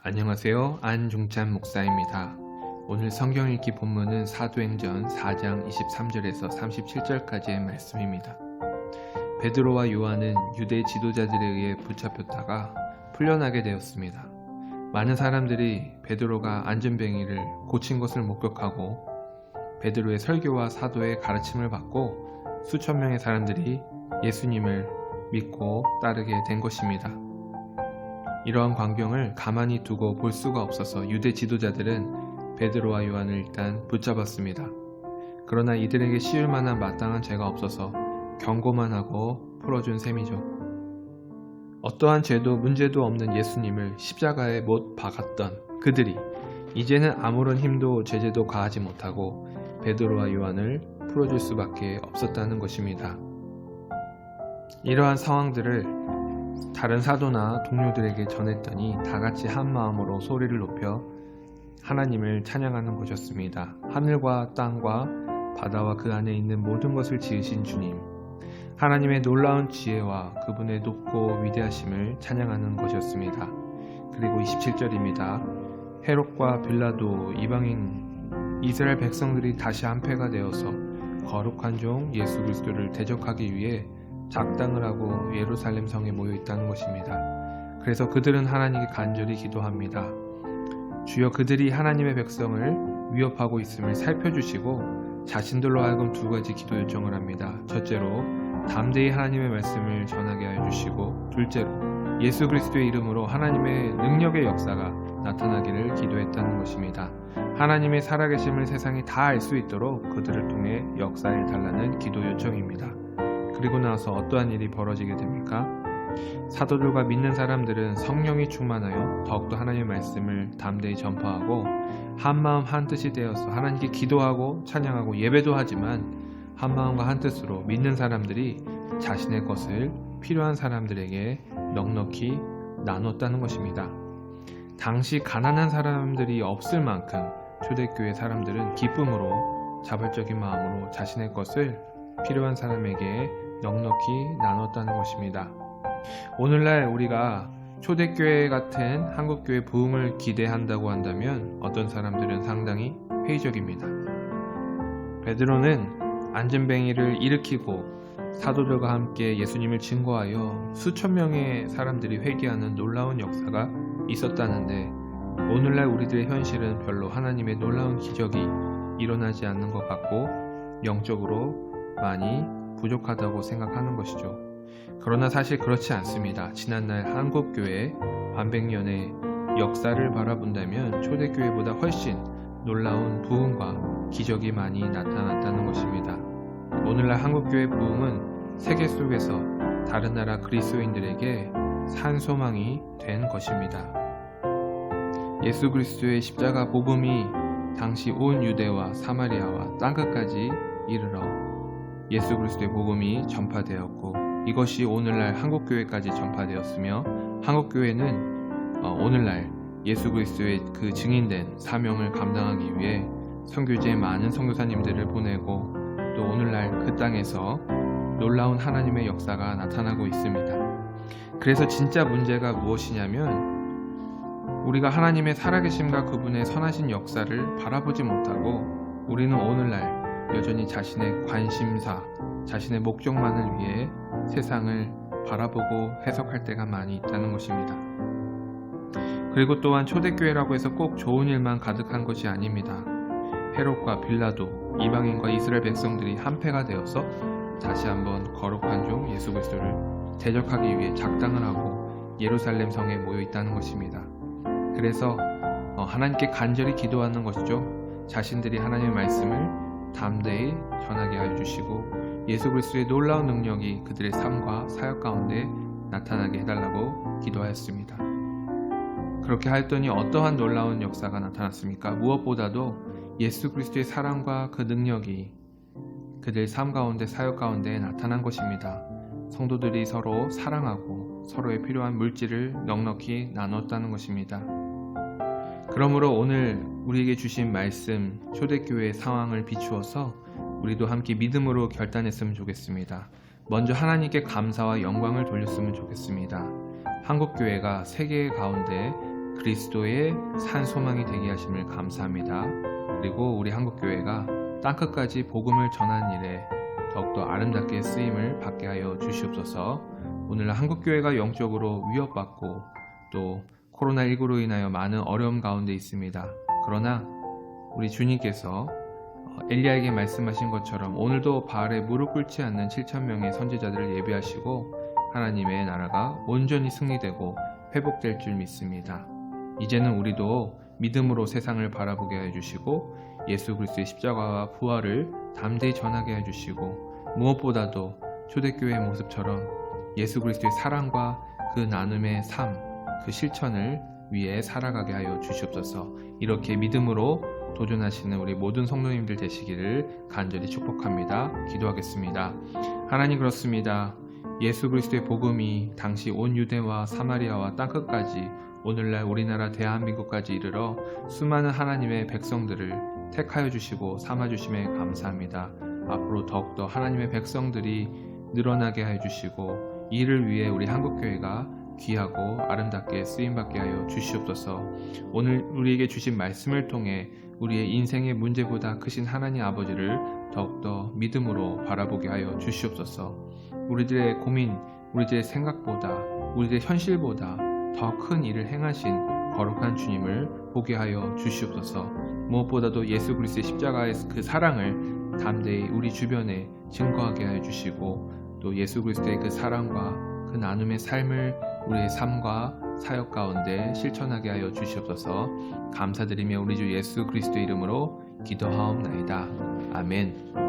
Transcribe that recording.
안녕하세요. 안중찬 목사입니다. 오늘 성경 읽기 본문은 사도행전 4장 23절에서 37절까지의 말씀입니다. 베드로와 요한은 유대 지도자들에 의해 붙잡혔다가 풀려나게 되었습니다. 많은 사람들이 베드로가 안전뱅이를 고친 것을 목격하고 베드로의 설교와 사도의 가르침을 받고 수천 명의 사람들이 예수님을 믿고 따르게 된 것입니다. 이러한 광경을 가만히 두고 볼 수가 없어서 유대 지도자들은 베드로와 요한을 일단 붙잡았습니다. 그러나 이들에게 씌울 만한 마땅한 죄가 없어서 경고만 하고 풀어준 셈이죠. 어떠한 죄도 문제도 없는 예수님을 십자가에 못 박았던 그들이 이제는 아무런 힘도 제재도 가하지 못하고 베드로와 요한을 풀어줄 수밖에 없었다는 것입니다. 이러한 상황들을 다른 사도나 동료들에게 전했더니 다같이 한 마음으로 소리를 높여 하나님을 찬양하는 것이었습니다. 하늘과 땅과 바다와 그 안에 있는 모든 것을 지으신 주님, 하나님의 놀라운 지혜와 그분의 높고 위대하심을 찬양하는 것이었습니다. 그리고 27절입니다. 헤롯과 빌라도 이방인 이스라엘 백성들이 다시 한패가 되어서 거룩한 종 예수 그리스도를 대적하기 위해 작당을 하고 예루살렘 성에 모여 있다는 것입니다. 그래서 그들은 하나님께 간절히 기도합니다. 주여, 그들이 하나님의 백성을 위협하고 있음을 살펴주시고 자신들로 하여금 두 가지 기도 요청을 합니다. 첫째로 담대히 하나님의 말씀을 전하게 하여 주시고, 둘째로 예수 그리스도의 이름으로 하나님의 능력의 역사가 나타나기를 기도했다는 것입니다. 하나님의 살아계심을 세상이 다 알 수 있도록 그들을 통해 역사해 달라는 기도 요청입니다. 그리고 나서 어떠한 일이 벌어지게 됩니까? 사도들과 믿는 사람들은 성령이 충만하여 더욱더 하나님의 말씀을 담대히 전파하고 한마음 한뜻이 되어서 하나님께 기도하고 찬양하고 예배도 하지만 한마음과 한뜻으로 믿는 사람들이 자신의 것을 필요한 사람들에게 넉넉히 나눴다는 것입니다. 당시 가난한 사람들이 없을 만큼 초대교회 사람들은 기쁨으로 자발적인 마음으로 자신의 것을 필요한 사람에게 넉넉히 나눴다는 것입니다. 오늘날 우리가 초대교회 같은 한국교회 부흥을 기대한다고 한다면 어떤 사람들은 상당히 회의적입니다. 베드로는 안전뱅이를 일으키고 사도들과 함께 예수님을 증거하여 수천 명의 사람들이 회개하는 놀라운 역사가 있었다는데, 오늘날 우리들의 현실은 별로 하나님의 놀라운 기적이 일어나지 않는 것 같고 영적으로 많이 부족하다고 생각하는 것이죠. 그러나 사실 그렇지 않습니다. 지난날 한국교회 반백년의 역사를 바라본다면 초대교회보다 훨씬 놀라운 부흥과 기적이 많이 나타났다는 것입니다. 오늘날 한국교회 부흥은 세계 속에서 다른 나라 그리스도인들에게 산소망이 된 것입니다. 예수 그리스도의 십자가 복음이 당시 온 유대와 사마리아와 땅끝까지 이르러 예수 그리스도의 복음이 전파되었고, 이것이 오늘날 한국교회까지 전파되었으며, 한국교회는 오늘날 예수 그리스도의 그 증인된 사명을 감당하기 위해 선교지에 많은 선교사님들을 보내고 또 오늘날 그 땅에서 놀라운 하나님의 역사가 나타나고 있습니다. 그래서 진짜 문제가 무엇이냐면, 우리가 하나님의 살아계심과 그분의 선하신 역사를 바라보지 못하고 우리는 오늘날 여전히 자신의 관심사, 자신의 목적만을 위해 세상을 바라보고 해석할 때가 많이 있다는 것입니다. 그리고 또한 초대교회라고 해서 꼭 좋은 일만 가득한 것이 아닙니다. 헤롯과 빌라도, 이방인과 이스라엘 백성들이 한패가 되어서 다시 한번 거룩한 종 예수 그리스도를 대적하기 위해 작당을 하고 예루살렘 성에 모여 있다는 것입니다. 그래서 하나님께 간절히 기도하는 것이죠. 자신들이 하나님의 말씀을 담대히 전하게 하여 주시고 예수 그리스도의 놀라운 능력이 그들의 삶과 사역 가운데 나타나게 해달라고 기도하였습니다. 그렇게 하였더니 어떠한 놀라운 역사가 나타났습니까? 무엇보다도 예수 그리스도의 사랑과 그 능력이 그들의 삶 가운데 사역 가운데 나타난 것입니다. 성도들이 서로 사랑하고 서로의 필요한 물질을 넉넉히 나눴다는 것입니다. 그러므로 오늘 우리에게 주신 말씀, 초대교회의 상황을 비추어서 우리도 함께 믿음으로 결단했으면 좋겠습니다. 먼저 하나님께 감사와 영광을 돌렸으면 좋겠습니다. 한국교회가 세계 가운데 그리스도의 산 소망이 되게 하심을 감사합니다. 그리고 우리 한국교회가 땅끝까지 복음을 전하는 일에 더욱더 아름답게 쓰임을 받게 하여 주시옵소서. 오늘날 한국교회가 영적으로 위협받고 또 코로나19로 인하여 많은 어려움 가운데 있습니다. 그러나 우리 주님께서 엘리야에게 말씀하신 것처럼 오늘도 바알에 무릎 꿇지 않는 7,000명의 선지자들을 예비하시고 하나님의 나라가 온전히 승리되고 회복될 줄 믿습니다. 이제는 우리도 믿음으로 세상을 바라보게 해주시고 예수 그리스도의 십자가와 부활을 담대히 전하게 해주시고 무엇보다도 초대교회의 모습처럼 예수 그리스도의 사랑과 그 나눔의 삶, 그 실천을 위해 살아가게 하여 주시옵소서. 이렇게 믿음으로 도전하시는 우리 모든 성도님들 되시기를 간절히 축복합니다. 기도하겠습니다. 하나님, 그렇습니다. 예수 그리스도의 복음이 당시 온 유대와 사마리아와 땅끝까지 오늘날 우리나라 대한민국까지 이르러 수많은 하나님의 백성들을 택하여 주시고 삼아주심에 감사합니다. 앞으로 더욱더 하나님의 백성들이 늘어나게 하여 주시고 이를 위해 우리 한국교회가 귀하고 아름답게 쓰임받게 하여 주시옵소서. 오늘 우리에게 주신 말씀을 통해 우리의 인생의 문제보다 크신 하나님 아버지를 더욱더 믿음으로 바라보게 하여 주시옵소서. 우리들의 고민, 우리들의 생각보다, 우리들의 현실보다 더 큰 일을 행하신 거룩한 주님을 보게 하여 주시옵소서. 무엇보다도 예수 그리스도의 십자가의 그 사랑을 담대히 우리 주변에 증거하게 하여 주시고 또 예수 그리스도의 그 사랑과 그 나눔의 삶을 우리의 삶과 사역 가운데 실천하게 하여 주시옵소서. 감사드리며 우리 주 예수 그리스도의 이름으로 기도하옵나이다. 아멘.